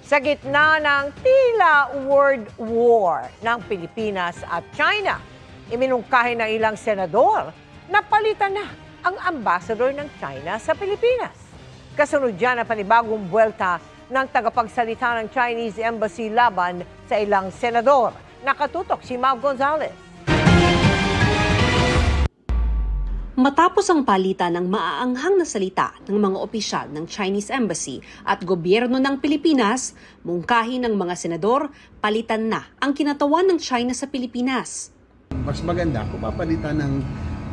Sa gitna ng tila word war ng Pilipinas at China, iminungkahi ng ilang senador na palitan na ang ambassador ng China sa Pilipinas. Kasunod dyan ang panibagong buwelta ng tagapagsalita ng Chinese Embassy laban sa ilang senador. Nakatutok si Mav Gonzalez. Matapos ang palitan ng maaanghang na salita ng mga opisyal ng Chinese Embassy at gobyerno ng Pilipinas, mungkahi ng mga senador, palitan na ang kinatawan ng China sa Pilipinas. Mas maganda kung papalitan ng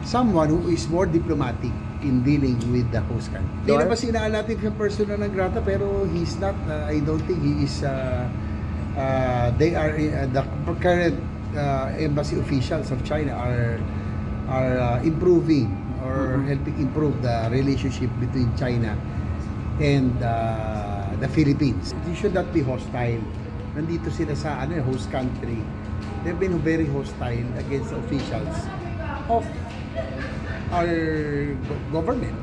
someone who is more diplomatic in dealing with the host country. Hindi na ba sinaan natin yung persona ng grata pero he's not, I don't think he is, they are, the current embassy officials of China are improving or helping improve the relationship between China and the Philippines. They should not be hostile. Nandito sila sa host country. They've been very hostile against the officials of our government.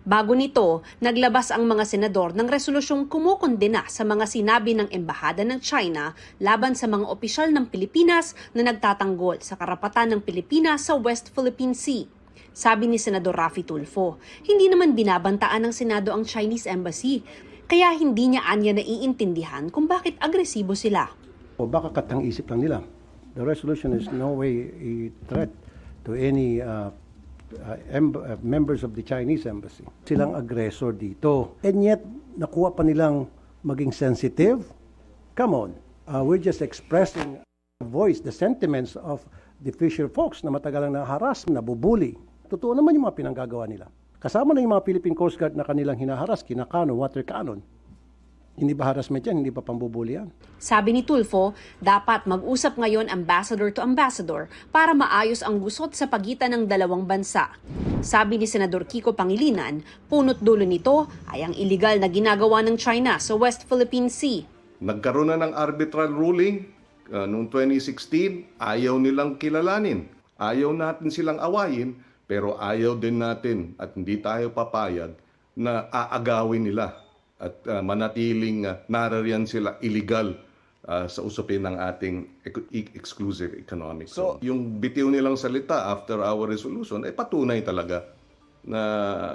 Bago nito, naglabas ang mga senador ng resolusyong kumukondena sa mga sinabi ng Embahada ng China laban sa mga opisyal ng Pilipinas na nagtatanggol sa karapatan ng Pilipinas sa West Philippine Sea. Sabi ni Senador Raffy Tulfo, hindi naman binabantaan ng Senado ang Chinese Embassy, kaya hindi niya anya naiintindihan kung bakit agresibo sila. O baka katang-isip lang nila. The resolution is no way a threat to any members of the Chinese Embassy. Silang aggressor dito. And yet, nakuha pa nilang maging sensitive. Come on. We're just expressing voice, the sentiments of the fisher folks na matagalang naharas, nabubuli. Totoo naman yung mga pinanggagawa nila. Kasama na yung mga Philippine Coast Guard na kanilang hinaharas, kinakanon, water cannon. Hindi ba harassment yan? Hindi pa pambubuli yan? Sabi ni Tulfo, dapat mag-usap ngayon ambassador to ambassador para maayos ang gusot sa pagitan ng dalawang bansa. Sabi ni Senador Kiko Pangilinan, punot dulo nito ay ang iligal na ginagawa ng China sa West Philippine Sea. Nagkaroon na ng arbitral ruling noong 2016, ayaw nilang kilalanin. Ayaw natin silang awayin, pero ayaw din natin at hindi tayo papayag na aagawin nila at manatiling narariyan sila illegal sa usapin ng ating exclusive economic zone. So, yung bitiw nilang salita after our resolution ay patunay talaga na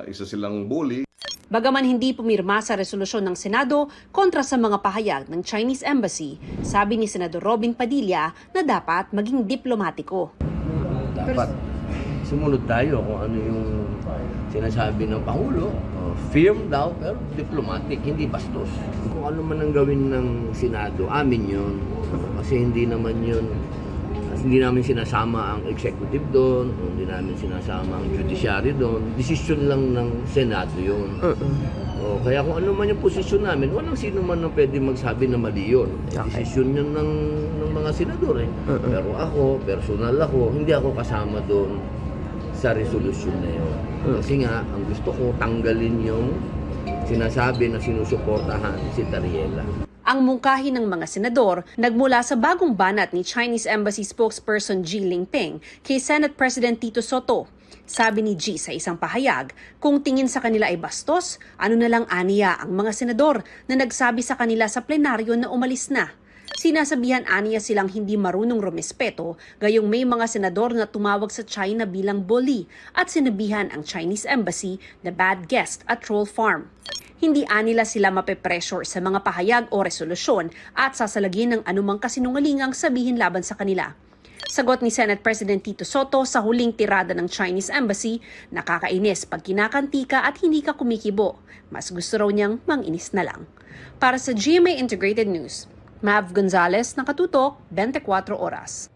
isa silang bully. Bagaman hindi pumirma sa resolusyon ng Senado kontra sa mga pahayag ng Chinese Embassy, sabi ni Senador Robin Padilla na dapat maging diplomatiko. Dapat sumunod tayo kung ano yung sinasabi ng Pangulo. Firm daw, pero diplomatic, hindi bastos. Kung ano man ang gawin ng Senado, amin yun. Kasi hindi namin sinasama ang executive doon, hindi namin sinasama ang judiciary doon. Desisyon lang ng Senado yun. Kaya kung ano man yung posisyon namin, walang sino man ang pwede magsabi na mali yun. Desisyon yun ng mga senador. Pero ako, personal ako, hindi ako kasama doon sa resolusyon na yun. Kasi nga, ang gusto ko, tanggalin yung sinasabi na sinusuportahan si Tariela. Ang mungkahi ng mga senador nagmula sa bagong banat ni Chinese Embassy spokesperson Ji Lingping kay Senate President Tito Soto. Sabi ni Ji sa isang pahayag, kung tingin sa kanila ay bastos, ano na lang aniya ang mga senador na nagsabi sa kanila sa plenaryo na umalis na. Sinasabihan aniya silang hindi marunong rumespeto, gayong may mga senador na tumawag sa China bilang bully at sinabihan ang Chinese Embassy na bad guest at troll farm. Hindi anila sila mape-pressure sa mga pahayag o resolusyon at sasalagin ng anumang kasinungalingang sabihin laban sa kanila. Sagot ni Senate President Tito Soto sa huling tirada ng Chinese Embassy, nakakainis pag kinakantika at hindi ka kumikibo. Mas gusto raw niyang manginis na lang. Para sa GMA Integrated News, Mav Gonzalez, nakatutok, 24 oras.